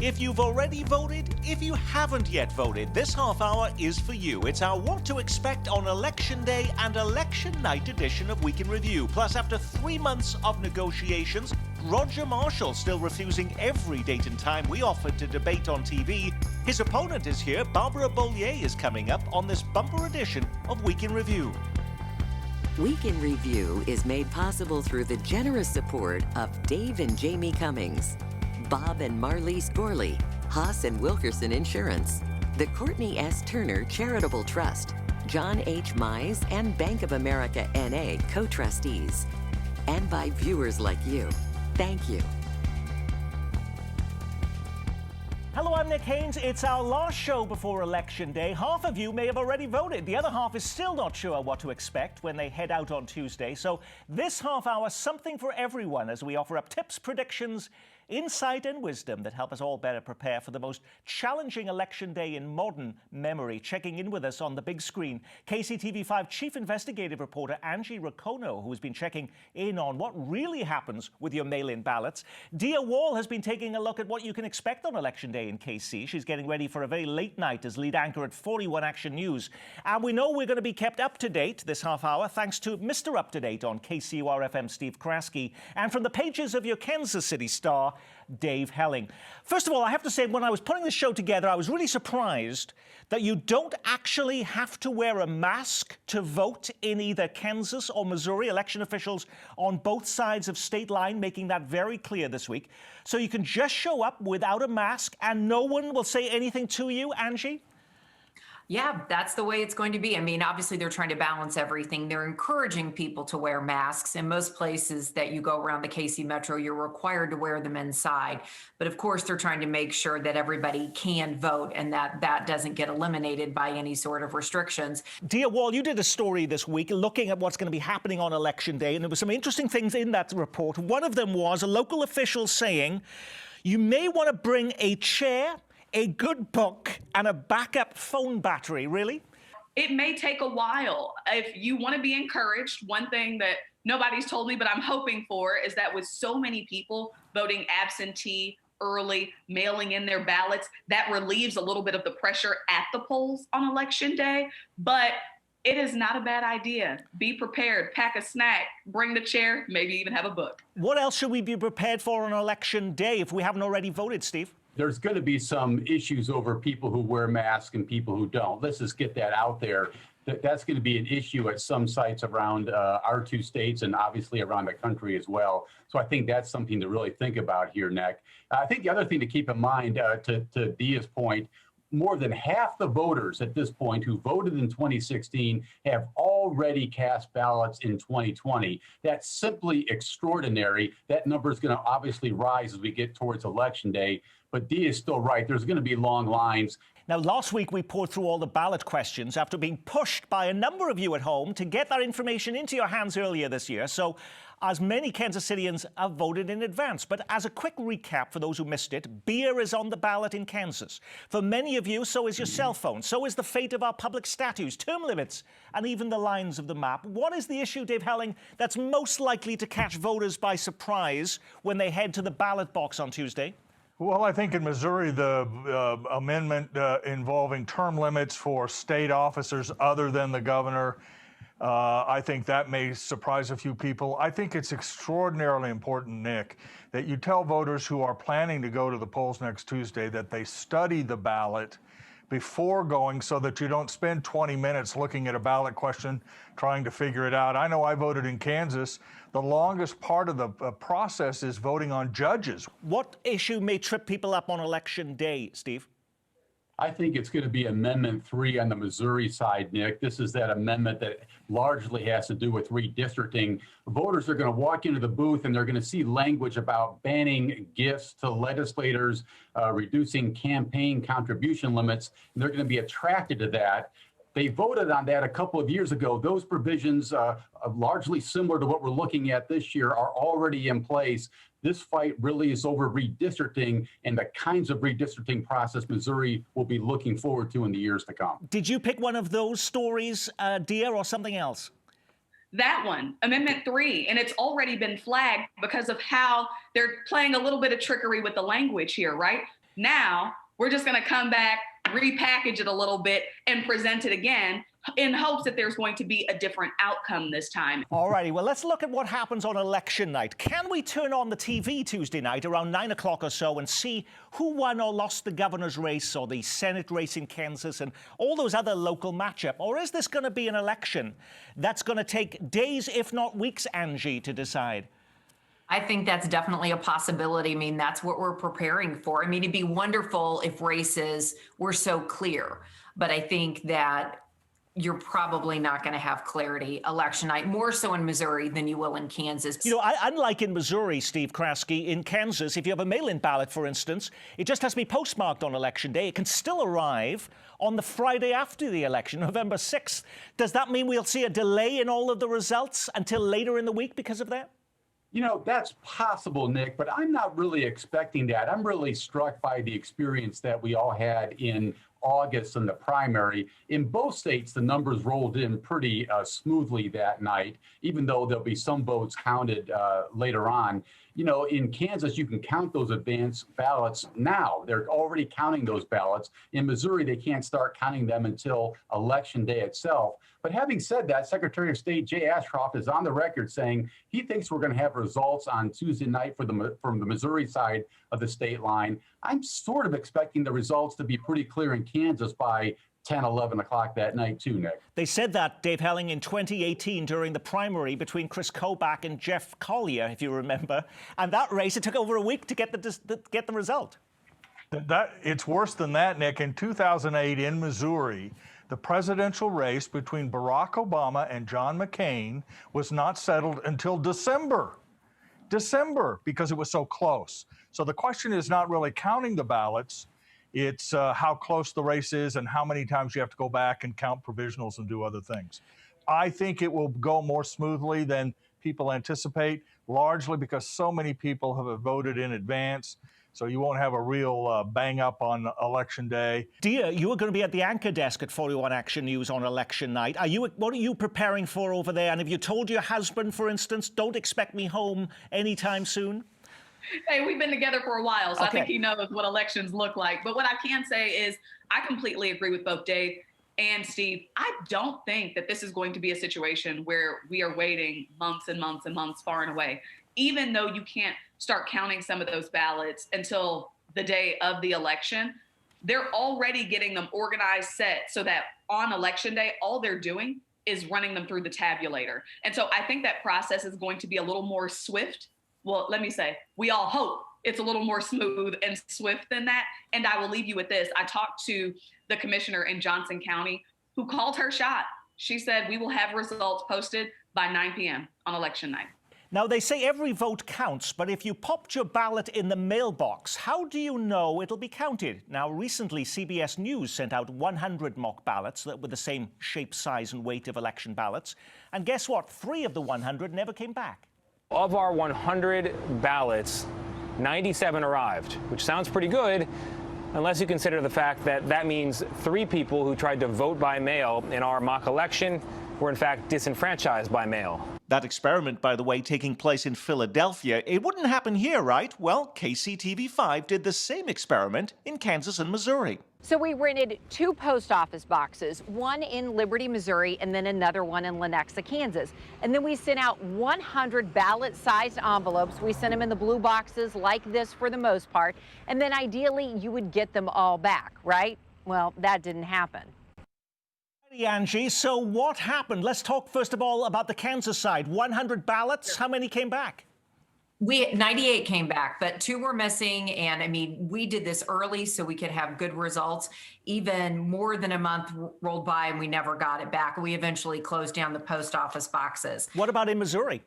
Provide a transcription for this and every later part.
If you've already voted, if you haven't yet voted, this half hour is for you. It's our What to Expect on Election Day and Election Night edition of Week in Review. Plus, after 3 months of negotiations, Roger Marshall still refusing every date and time we offered to debate on TV. His opponent is here. Barbara Bollier is coming up on this bumper edition of Week in Review. Week in Review is made possible through the generous support of Dave and Jamie Cummings, Bob and Marlise Gorley, Haas and Wilkerson Insurance, the Courtney S. Turner Charitable Trust, John H. Mize and Bank of America N.A. co-trustees, and by viewers like you. Thank you. Hello, I'm Nick Haynes. It's our last show before Election Day. Half of you may have already voted. The other half is still not sure what to expect when they head out on Tuesday. So this half hour, something for everyone as we offer up tips, predictions, insight and wisdom that help us all better prepare for the most challenging election day in modern memory. Checking in with us on the big screen, KCTV5 Chief Investigative Reporter Angie Racono, who has been checking in on what really happens with your mail-in ballots. Dia Wall has been taking a look at what you can expect on Election Day in KC. She's getting ready for a very late night as lead anchor at 41 Action News. And we know we're going to be kept up to date this half hour thanks to Mr. Up to Date on KCUR-FM, Steve Kraske, and from the pages of your Kansas City Star, Dave Helling. First of all, I have to say, when I was putting this show together, I was really surprised that you don't actually have to wear a mask to vote in either Kansas or Missouri. Election officials on both sides of state line making that very clear this week. So you can just show up without a mask and no one will say anything to you, Angie? Yeah, that's the way it's going to be. I mean, obviously, they're trying to balance everything. They're encouraging people to wear masks. In most places that you go around the KC Metro, you're required to wear them inside. But of course, they're trying to make sure that everybody can vote and that doesn't get eliminated by any sort of restrictions. Dia Wall, you did a story this week looking at what's going to be happening on Election Day, and there were some interesting things in that report. One of them was a local official saying, you may want to bring a chair, a good book, and a backup phone battery. Really? It may take a while. If you want to be encouraged, one thing that nobody's told me, but I'm hoping for, is that with so many people voting absentee early, mailing in their ballots, that relieves a little bit of the pressure at the polls on Election Day. But it is not a bad idea. Be prepared, pack a snack, bring the chair, maybe even have a book. What else should we be prepared for on Election Day if we haven't already voted, Steve? There's going to be some issues over people who wear masks and people who don't. Let's just get that out there. That's going to be an issue at some sites around our two states and obviously around the country as well. So I think that's something to really think about here, Nick. I think the other thing to keep in mind, to Dia's point, more than half the voters at this point who voted in 2016 have already cast ballots in 2020. That's simply extraordinary. That number is going to obviously rise as we get towards Election Day. But Dia is still right. There's going to be long lines. Now, last week we poured through all the ballot questions after being pushed by a number of you at home to get that information into your hands earlier this year. So as many Kansas Cityans have voted in advance. But as a quick recap for those who missed it, beer is on the ballot in Kansas. For many of you, so is your cell phone. So is the fate of our public statues, term limits, and even the lines of the map. What is the issue, Dave Helling, that's most likely to catch voters by surprise when they head to the ballot box on Tuesday? Well, I think in Missouri, the amendment involving term limits for state officers other than the governor, I think that may surprise a few people. I think it's extraordinarily important, Nick, that you tell voters who are planning to go to the polls next Tuesday that they study the ballot before going so that you don't spend 20 minutes looking at a ballot question trying to figure it out. I know I voted in Kansas. The longest part of the process is voting on judges. What issue may trip people up on Election Day, Steve? I think it's going to be Amendment 3 on the Missouri side, Nick. This is that amendment that largely has to do with redistricting. Voters are going to walk into the booth and they're going to see language about banning gifts to legislators, reducing campaign contribution limits, and they're going to be attracted to that. They voted on that a couple of years ago. Those provisions, largely similar to what we're looking at this year, are already in place. This fight really is over redistricting and the kinds of redistricting process Missouri will be looking forward to in the years to come. Did you pick one of those stories, Dia, or something else? That one, Amendment 3, and it's already been flagged because of how they're playing a little bit of trickery with the language here, right? Now we're just going to come back, repackage it a little bit, and present it again in hopes that there's going to be a different outcome this time. All righty, well, let's look at what happens on election night. Can we turn on the TV Tuesday night around 9 o'clock or so and see who won or lost the governor's race or the Senate race in Kansas and all those other local matchup? Or is this going to be an election that's going to take days, if not weeks, Angie, to decide? I think that's definitely a possibility. I mean, that's what we're preparing for. I mean, it'd be wonderful if races were so clear, but I think that you're probably not going to have clarity election night, more so in Missouri than you will in Kansas. You know, unlike in Missouri, Steve Kraske, in Kansas, if you have a mail-in ballot, for instance, it just has to be postmarked on Election Day. It can still arrive on the Friday after the election, November 6th. Does that mean we'll see a delay in all of the results until later in the week because of that? You know, that's possible, Nick, but I'm not really expecting that. I'm really struck by the experience that we all had in August in the primary. In both states, the numbers rolled in pretty smoothly that night, even though there'll be some votes counted later on. You know, in Kansas, you can count those advance ballots now. They're already counting those ballots. In Missouri, they can't start counting them until Election Day itself. But having said that, Secretary of State Jay Ashcroft is on the record saying he thinks we're going to have results on Tuesday night from the Missouri side of the state line. I'm sort of expecting the results to be pretty clear in Kansas by 10, 11 o'clock that night too, Nick. They said that, Dave Helling, in 2018 during the primary between Chris Kobach and Jeff Collier, if you remember. And that race, it took over a week to get the result. It's worse than that, Nick. In 2008 in Missouri, the presidential race between Barack Obama and John McCain was not settled until December, because it was so close. So the question is not really counting the ballots. It's how close the race is and how many times you have to go back and count provisionals and do other things. I think it will go more smoothly than people anticipate, largely because so many people have voted in advance. So you won't have a real bang up on Election Day. Dia, you are going to be at the anchor desk at 41 Action News on election night. What are you preparing for over there? And have you told your husband, for instance, don't expect me home anytime soon? Hey, we've been together for a while, so Okay. I think he knows what elections look like. But what I can say is I completely agree with both Dave and Steve. I don't think that this is going to be a situation where we are waiting months and months and months far and away. Even though you can't start counting some of those ballots until the day of the election, they're already getting them organized, set, so that on Election Day, all they're doing is running them through the tabulator. And so I think that process is going to be a little more swift. Well, let me say, we all hope it's a little more smooth and swift than that. And I will leave you with this. I talked to the commissioner in Johnson County who called her shot. She said, we will have results posted by 9 p.m. on election night. Now, they say every vote counts, but if you popped your ballot in the mailbox, how do you know it'll be counted? Now, recently, CBS News sent out 100 mock ballots that were the same shape, size, and weight of election ballots. And guess what? 3 of the 100 never came back. Of our 100 ballots, 97 arrived, which sounds pretty good, unless you consider the fact that that means 3 people who tried to vote by mail in our mock election were in fact disenfranchised by mail. That experiment, by the way, taking place in Philadelphia, it wouldn't happen here, right? Well, KCTV5 did the same experiment in Kansas and Missouri. So we rented 2 post office boxes, one in Liberty, Missouri, and then another one in Lenexa, Kansas. And then we sent out 100 ballot-sized envelopes. We sent them in the blue boxes like this for the most part. And then ideally, you would get them all back, right? Well, that didn't happen. Angie, so what happened? Let's talk first of all about the Kansas side. 100 ballots, how many came back? 98 came back, but 2 were missing. And I mean, we did this early so we could have good results. Even more than a month rolled by and we never got it back. We eventually closed down the post office boxes. What about in Missouri?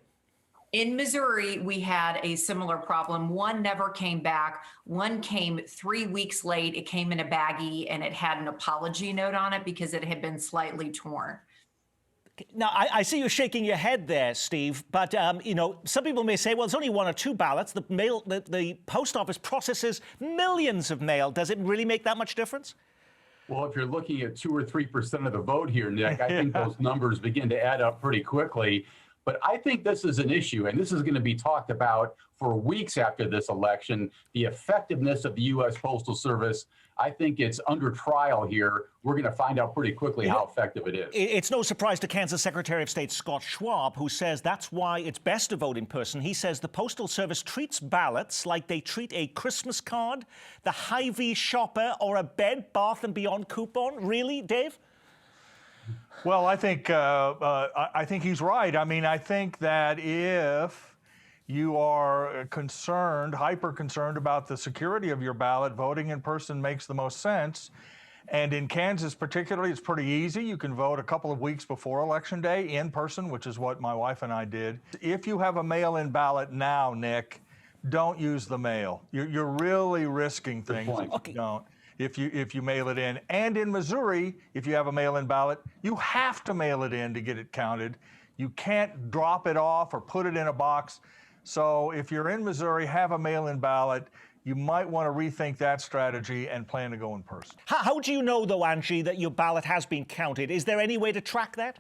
In Missouri, we had a similar problem. 1 never came back. 1 came 3 weeks late. It came in a baggie and it had an apology note on it because it had been slightly torn. Now, I see you shaking your head there, Steve, but, you know, some people may say, well, it's only 1 or 2 ballots. The post office processes millions of mail. Does it really make that much difference? Well, if you're looking at 2 or 3% of the vote here, Nick, I think those numbers begin to add up pretty quickly. But I think this is an issue, and this is going to be talked about for weeks after this election. The effectiveness of the U.S. Postal Service, I think it's under trial here. We're going to find out pretty quickly how effective it is. It's no surprise to Kansas Secretary of State Scott Schwab, who says that's why it's best to vote in person. He says the Postal Service treats ballots like they treat a Christmas card, the Hy-Vee shopper, or a Bed, Bath & Beyond coupon. Really, Dave? Well, I think he's right. I mean, I think that if you are concerned, hyper concerned about the security of your ballot, voting in person makes the most sense. And in Kansas particularly, it's pretty easy. You can vote a couple of weeks before Election Day in person, which is what my wife and I did. If you have a mail-in ballot now, Nick, don't use the mail. You're really risking things if you don't. If you mail it in. And in Missouri, if you have a mail-in ballot, you have to mail it in to get it counted. You can't drop it off or put it in a box. So if you're in Missouri, have a mail-in ballot. You might want to rethink that strategy and plan to go in person. How do you know, though, Angie, that your ballot has been counted? Is there any way to track that?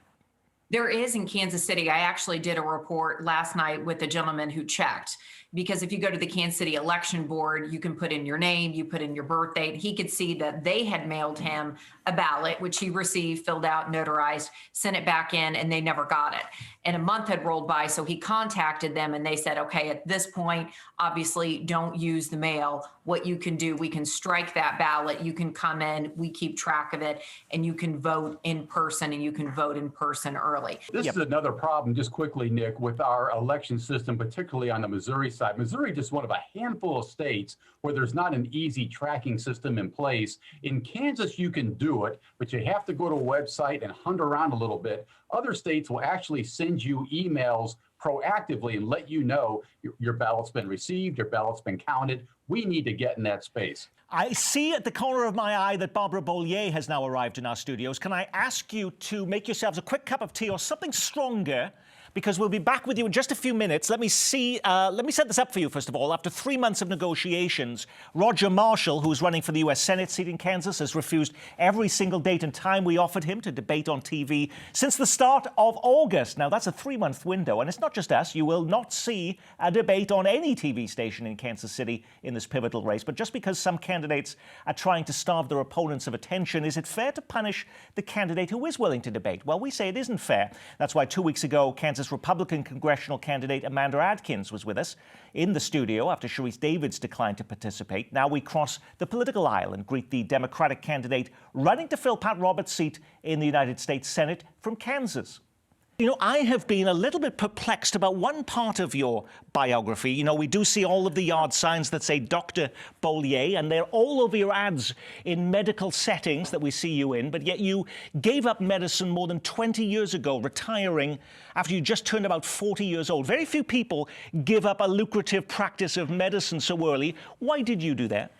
There is in Kansas City. I actually did a report last night with a gentleman who checked. Because if you go to the Kansas City Election Board, you can put in your name, you put in your birth date. He could see that they had mailed him a ballot, which he received, filled out, notarized, sent it back in, and they never got it. And a month had rolled by, so he contacted them and they said, okay, at this point, obviously don't use the mail. What you can do, we can strike that ballot. You can come in, we keep track of it, and you can vote in person, and you can vote in person early. This is another problem, just quickly, Nick, with our election system, particularly on the Missouri side. Missouri is just one of a handful of states where there's not an easy tracking system in place. In Kansas, you can do it, but you have to go to a website and hunt around a little bit. Other states will actually send you emails proactively and let you know your ballot's been received, your ballot's been counted. We need to get in that space. I see at the corner of my eye that Barbara Bollier has now arrived in our studios. Can I ask you to make yourselves a quick cup of tea or something stronger? Because we'll be back with you in just a few minutes. Let me set this up for you, first of all. After 3 months of negotiations, Roger Marshall, who's running for the U.S. Senate seat in Kansas, has refused every single date and time we offered him to debate on TV since the start of August. Now, that's a 3-month window, and it's not just us. You will not see a debate on any TV station in Kansas City in this pivotal race. But just because some candidates are trying to starve their opponents of attention, is it fair to punish the candidate who is willing to debate? Well, we say it isn't fair. That's why 2 weeks ago, Kansas Republican congressional candidate Amanda Adkins was with us in the studio after Sharice Davids declined to participate. Now we cross the political aisle and greet the Democratic candidate running to fill Pat Roberts' seat in the United States Senate from Kansas. You know, I have been a little bit perplexed about one part of your biography. You know, we do see all of the yard signs that say Dr. Bollier, and they're all over your ads in medical settings that we see you in, but yet you gave up medicine more than 20 years ago, retiring after you just turned about 40 years old. Very few people give up a lucrative practice of medicine so early. Why did you do that?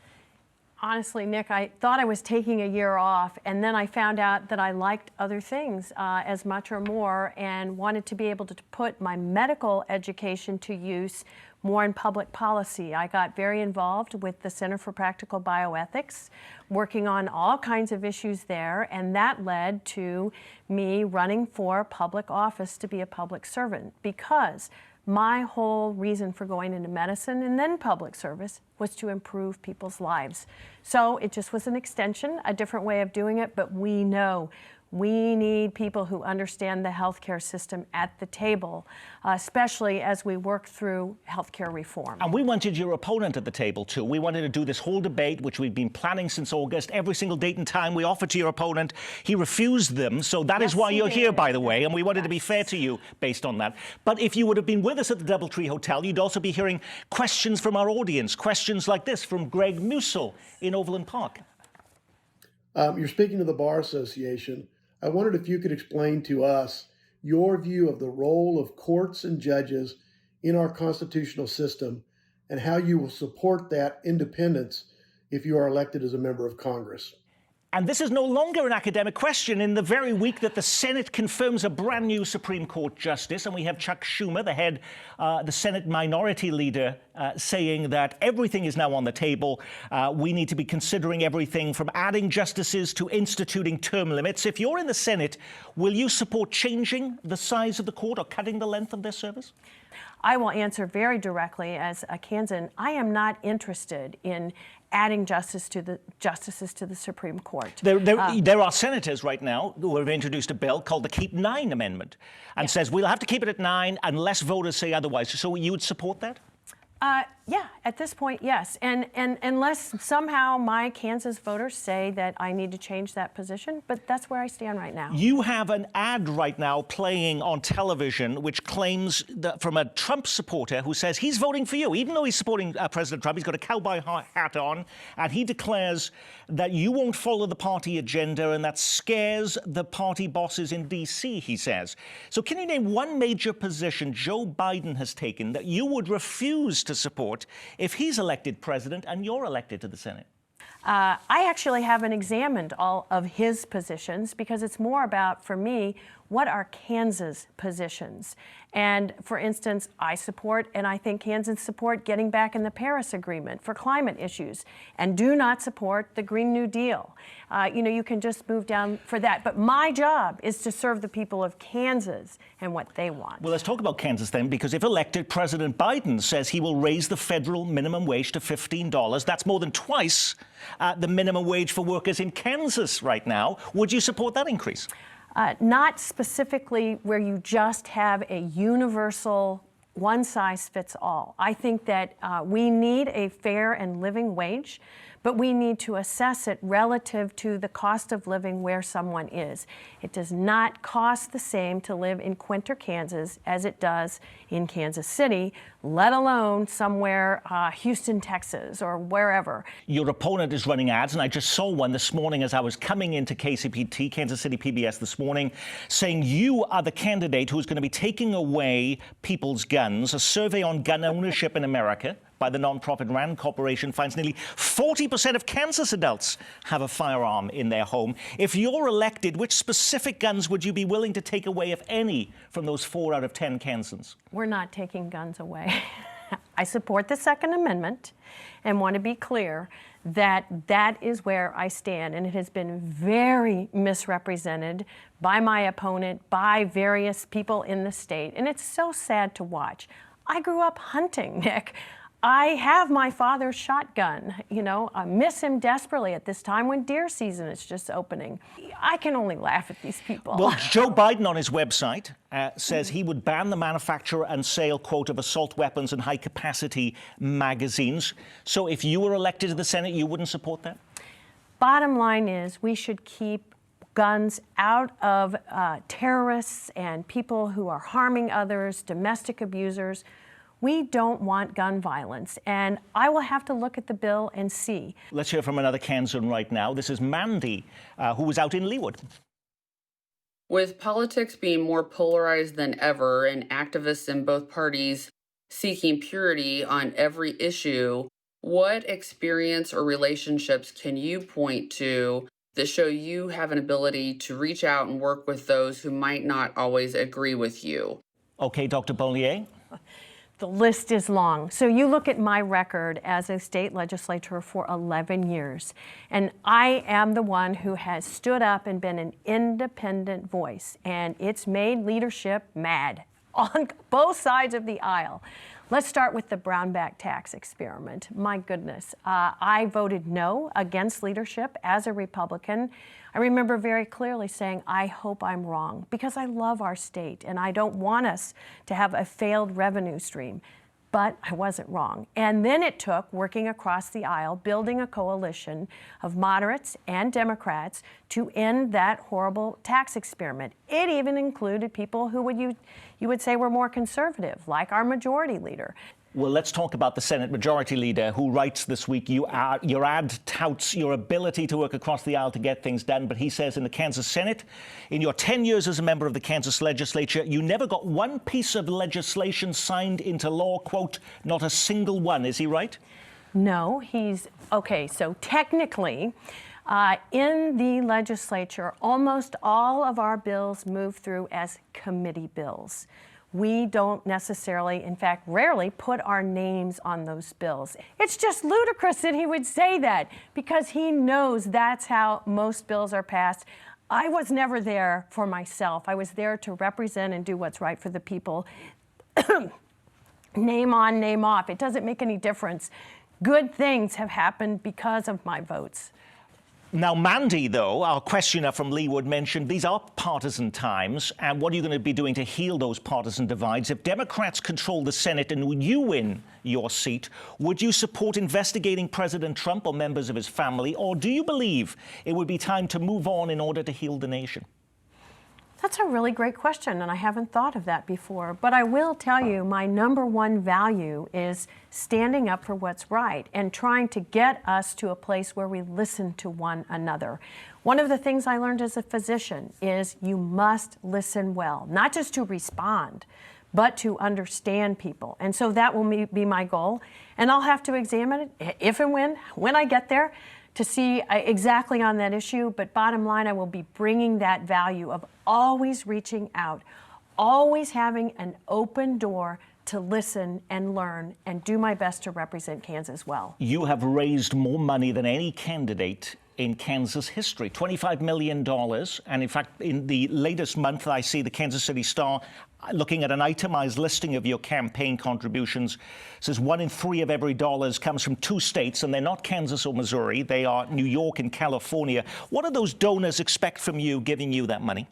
Honestly, Nick, I thought I was taking a year off, and then I found out that I liked other things as much or more and wanted to be able to put my medical education to use more in public policy. I got very involved with the Center for Practical Bioethics, working on all kinds of issues there, and that led to me running for public office to be a public servant, because my whole reason for going into medicine and then public service was to improve people's lives. So it just was an extension, a different way of doing it, but we know we need people who understand the healthcare system at the table, especially as we work through healthcare reform. And we wanted your opponent at the table, too. We wanted to do this whole debate, which we've been planning since August. Every single date and time we offered to your opponent, he refused them. So that is why you're here, by the way, and we wanted to be fair to you based on that. But if you would have been with us at the Doubletree Hotel, you'd also be hearing questions from our audience, questions like this from Greg Musil in Overland Park. You're speaking to the Bar Association. I wondered if you could explain to us your view of the role of courts and judges in our constitutional system and how you will support that independence if you are elected as a member of Congress. And this is no longer an academic question. In the very week that the Senate confirms a brand new Supreme Court justice, and we have Chuck Schumer, the Senate Minority Leader, saying that everything is now on the table. We need to be considering everything from adding justices to instituting term limits. If you're in the Senate, will you support changing the size of the court or cutting the length of their service? I will answer very directly as a Kansan. I am not interested in adding justices to the Supreme Court. There are senators right now who have introduced a bill called the Keep 9 Amendment and says we'll have to keep it at 9 unless voters say otherwise. So you would support that? Yeah, at this point, yes. And unless somehow my Kansas voters say that I need to change that position, but that's where I stand right now. You have an ad right now playing on television which claims that from a Trump supporter who says he's voting for you. Even though he's supporting President Trump, he's got a cowboy hat on, and he declares that you won't follow the party agenda, and that scares the party bosses in D.C., he says. So can you name one major position Joe Biden has taken that you would refuse to support if he's elected president and you're elected to the Senate? I actually haven't examined all of his positions because it's more about, for me, what are Kansas positions? And for instance, I support, and I think Kansans support getting back in the Paris Agreement for climate issues and do not support the Green New Deal. You can just move down for that. But my job is to serve the people of Kansas and what they want. Well, let's talk about Kansas then, because if elected, President Biden says he will raise the federal minimum wage to $15. That's more than twice the minimum wage for workers in Kansas right now. Would you support that increase? Not specifically where you just have a universal one-size-fits-all. I think that we need a fair and living wage, but we need to assess it relative to the cost of living where someone is. It does not cost the same to live in Quinter, Kansas, as it does in Kansas City, let alone somewhere, Houston, Texas, or wherever. Your opponent is running ads, and I just saw one this morning as I was coming into KCPT, Kansas City PBS this morning, saying you are the candidate who's going to be taking away people's guns. A survey on gun ownership in America by the nonprofit RAND Corporation finds nearly 40% of Kansas adults have a firearm in their home. If you're elected, which specific guns would you be willing to take away, if any, from those 4 out of 10 Kansans? We're not taking guns away. I support the Second Amendment and want to be clear that that is where I stand. And it has been very misrepresented by my opponent, by various people in the state. And it's so sad to watch. I grew up hunting, Nick. I have my father's shotgun. I miss him desperately at this time when deer season is just opening. I can only laugh at these people. Well, Joe Biden on his website says he would ban the manufacture and sale, quote, of assault weapons and high-capacity magazines. So if you were elected to the Senate, you wouldn't support that? Bottom line is we should keep guns out of terrorists and people who are harming others, domestic abusers. We don't want gun violence, and I will have to look at the bill and see. Let's hear from another Kansan right now. This is Mandy, who was out in Leawood. With politics being more polarized than ever and activists in both parties seeking purity on every issue, what experience or relationships can you point to that show you have an ability to reach out and work with those who might not always agree with you? Okay, Dr. Bollier. The list is long. So you look at my record as a state legislator for 11 years, and I am the one who has stood up and been an independent voice, and it's made leadership mad on both sides of the aisle. Let's start with the Brownback tax experiment. My goodness, I voted no against leadership as a Republican. I remember very clearly saying, I hope I'm wrong, because I love our state and I don't want us to have a failed revenue stream. But I wasn't wrong. And then it took working across the aisle, building a coalition of moderates and Democrats to end that horrible tax experiment. It even included people who you would say were more conservative, like our majority leader. Well, let's talk about the Senate Majority Leader, who writes this week, your ad touts your ability to work across the aisle to get things done. But he says in the Kansas Senate, in your 10 years as a member of the Kansas legislature, you never got one piece of legislation signed into law, quote, not a single one. Is he right? No, okay, so technically, In the legislature, almost all of our bills move through as committee bills. We don't necessarily, in fact, rarely put our names on those bills. It's just ludicrous that he would say that because he knows that's how most bills are passed. I was never there for myself. I was there to represent and do what's right for the people. Name on, name off. It doesn't make any difference. Good things have happened because of my votes. Now, Mandy, though, our questioner from Leawood mentioned these are partisan times. And what are you going to be doing to heal those partisan divides? If Democrats control the Senate and you win your seat, would you support investigating President Trump or members of his family? Or do you believe it would be time to move on in order to heal the nation? That's a really great question, and I haven't thought of that before. But I will tell you, my number one value is standing up for what's right and trying to get us to a place where we listen to one another. One of the things I learned as a physician is you must listen well, not just to respond, but to understand people. And so that will be my goal. And I'll have to examine it if and when I get there, to see exactly on that issue. But bottom line, I will be bringing that value of always reaching out, always having an open door to listen and learn and do my best to represent Kansas well. You have raised more money than any candidate in Kansas history, $25 million. And in fact, in the latest month, I see the Kansas City Star looking at an itemized listing of your campaign contributions. It says 1 in 3 of every dollars comes from 2 states, and they're not Kansas or Missouri. They are New York and California. What do those donors expect from you giving you that money?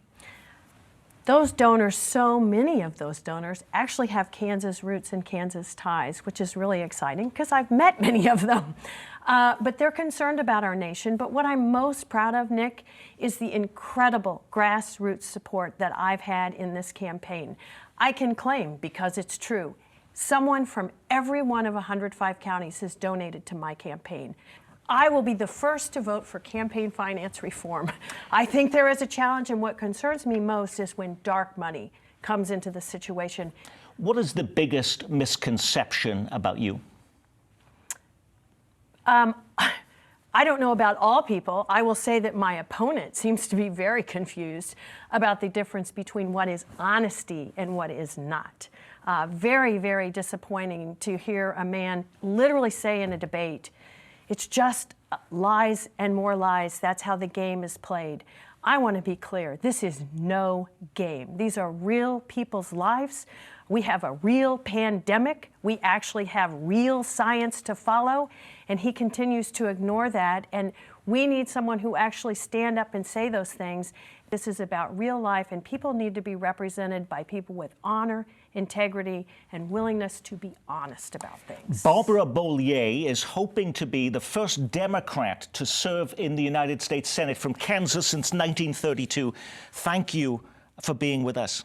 Those donors, so many of those donors actually have Kansas roots and Kansas ties, which is really exciting because I've met many of them. But they're concerned about our nation. But what I'm most proud of, Nick, is the incredible grassroots support that I've had in this campaign. I can claim, because it's true, someone from every one of 105 counties has donated to my campaign. I will be the first to vote for campaign finance reform. I think there is a challenge, and what concerns me most is when dark money comes into the situation. What is the biggest misconception about you? I don't know about all people. I will say that my opponent seems to be very confused about the difference between what is honesty and what is not. Very, very disappointing to hear a man literally say in a debate, it's just lies and more lies. That's how the game is played. I want to be clear. This is no game. These are real people's lives. We have a real pandemic. We actually have real science to follow. And he continues to ignore that. And we need someone who actually stand up and say those things. This is about real life, and people need to be represented by people with honor, integrity, and willingness to be honest about things. Barbara Bollier is hoping to be the first Democrat to serve in the United States Senate from Kansas since 1932. Thank you for being with us.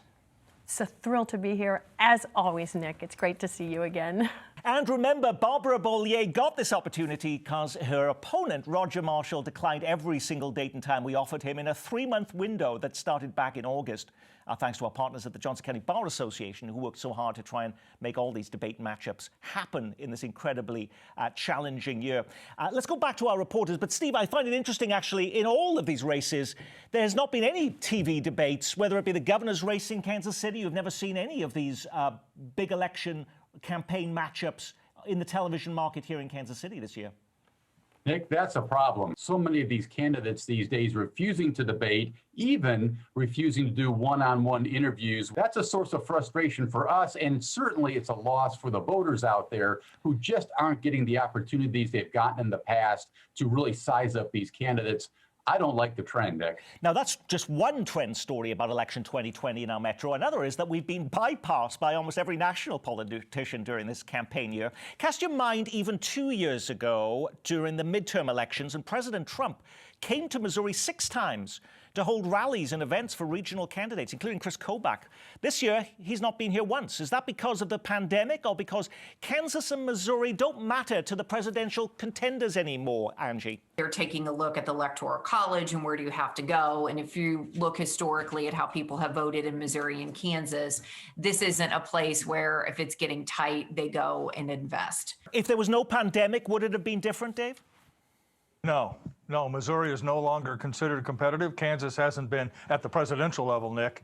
It's a thrill to be here, as always, Nick. It's great to see you again. And remember, Barbara Bollier got this opportunity because her opponent, Roger Marshall, declined every single date and time we offered him in a 3-month window that started back in August. Thanks to our partners at the Johnson County Bar Association, who worked so hard to try and make all these debate matchups happen in this incredibly challenging year. Let's go back to our reporters. But Steve, I find it interesting, actually, in all of these races, there has not been any TV debates, whether it be the governor's race in Kansas City. You've never seen any of these big election campaign matchups in the television market here in Kansas City this year. Nick, that's a problem. So many of these candidates these days refusing to debate, even refusing to do one-on-one interviews. That's a source of frustration for us, and certainly it's a loss for the voters out there who just aren't getting the opportunities they've gotten in the past to really size up these candidates. I don't like the trend, Nick. Now, that's just one trend story about election 2020 in our metro. Another is that we've been bypassed by almost every national politician during this campaign year. Cast your mind even 2 years ago during the midterm elections, and President Trump came to Missouri 6 times to hold rallies and events for regional candidates, including Chris Kobach. This year, he's not been here once. Is that because of the pandemic or because Kansas and Missouri don't matter to the presidential contenders anymore, Angie? They're taking a look at the Electoral College and where do you have to go. And if you look historically at how people have voted in Missouri and Kansas, this isn't a place where if it's getting tight, they go and invest. If there was no pandemic, would it have been different, Dave? No. No, Missouri is no longer considered competitive. Kansas hasn't been at the presidential level, Nick.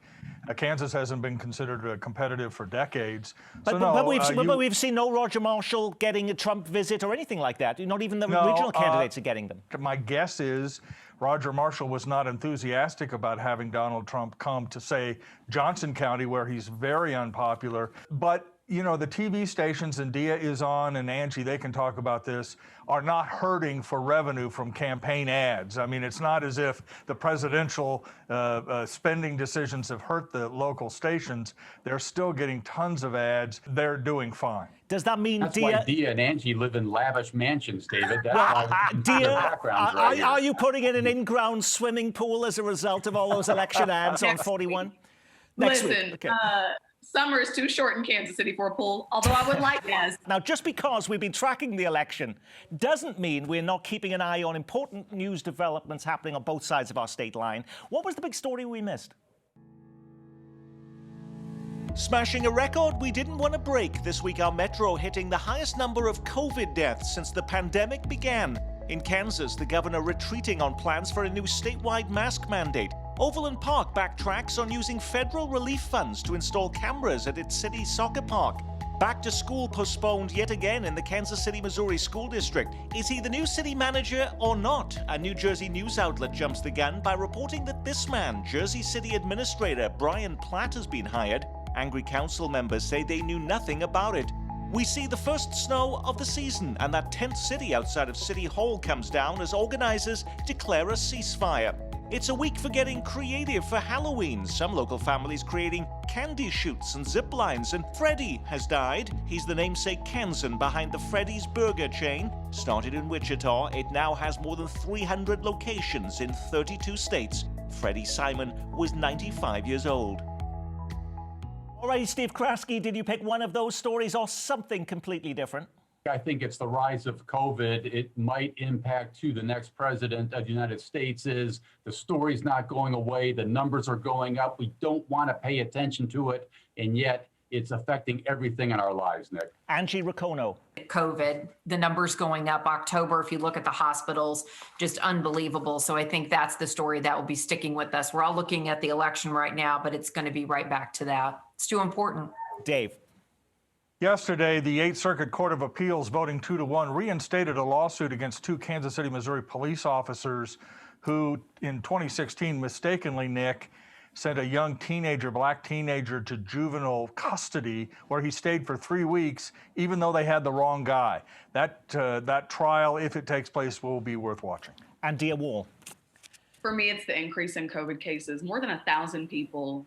Kansas hasn't been considered competitive for decades. But we've seen no Roger Marshall getting a Trump visit or anything like that. Not even the regional candidates are getting them. My guess is Roger Marshall was not enthusiastic about having Donald Trump come to, say, Johnson County, where he's very unpopular. But you know, the TV stations, and Dia is on, and Angie, they can talk about this, are not hurting for revenue from campaign ads. I mean, it's not as if the presidential spending decisions have hurt the local stations. They're still getting tons of ads. They're doing fine. Does that mean That's why Dia and Angie live in lavish mansions, David. That's why Dia, are you putting in an in-ground swimming pool as a result of all those election ads on 41? Next Listen, week. Okay. Summer is too short in Kansas City for a pool, although I would like that. Now, just because we've been tracking the election doesn't mean we're not keeping an eye on important news developments happening on both sides of our state line. What was the big story we missed? Smashing a record we didn't want to break. This week, our metro hitting the highest number of COVID deaths since the pandemic began. In Kansas, the governor retreating on plans for a new statewide mask mandate. Overland Park backtracks on using federal relief funds to install cameras at its city soccer park. Back to school postponed yet again in the Kansas City, Missouri school district. Is he the new city manager or not? A New Jersey news outlet jumps the gun by reporting that this man, Jersey City Administrator Brian Platt, has been hired. Angry council members say they knew nothing about it. We see the first snow of the season, and that tent city outside of City Hall comes down as organizers declare a ceasefire. It's a week for getting creative for Halloween. Some local families creating candy shoots and zip lines, and Freddie has died. He's the namesake Kansan behind the Freddy's Burger chain. Started in Wichita, it now has more than 300 locations in 32 states. Freddie Simon was 95 years old. All right, Steve Kraske, did you pick one of those stories or something completely different? I think it's the rise of COVID. It might impact who the next president of the United States is. The story's not going away. The numbers are going up. We don't want to pay attention to it, and yet it's affecting everything in our lives, Nick. Angie Racono. COVID, the numbers going up. October, if you look at the hospitals, just unbelievable. So I think that's the story that will be sticking with us. We're all looking at the election right now, but it's going to be right back to that. It's too important. Dave. Yesterday, the 8th Circuit Court of Appeals, voting 2-1, reinstated a lawsuit against 2 Kansas City, Missouri police officers who, in 2016, mistakenly, Nick, sent a young teenager, black teenager, to juvenile custody where he stayed for 3 weeks, even though they had the wrong guy. That trial, if it takes place, will be worth watching. And Dia Wall. For me, it's the increase in COVID cases. More than 1,000 people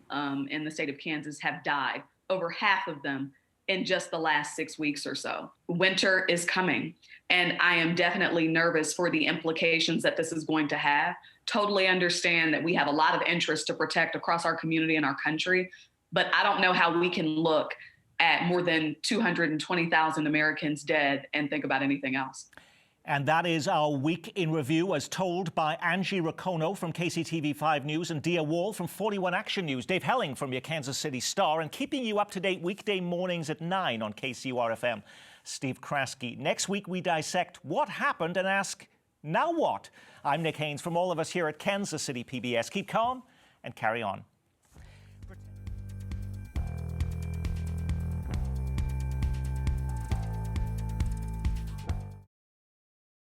in the state of Kansas have died, over half of them in just the last 6 weeks or so. Winter is coming, and I am definitely nervous for the implications that this is going to have. Totally understand that we have a lot of interest to protect across our community and our country, but I don't know how we can look at more than 220,000 Americans dead and think about anything else. And that is our week in review, as told by Angie Racono from KCTV 5 News and Dia Wall from 41 Action News, Dave Helling from your Kansas City Star, and keeping you up to date weekday mornings at 9 on KCUR-FM, Steve Kraske. Next week, we dissect what happened and ask, now what? I'm Nick Haynes from all of us here at Kansas City PBS. Keep calm and carry on.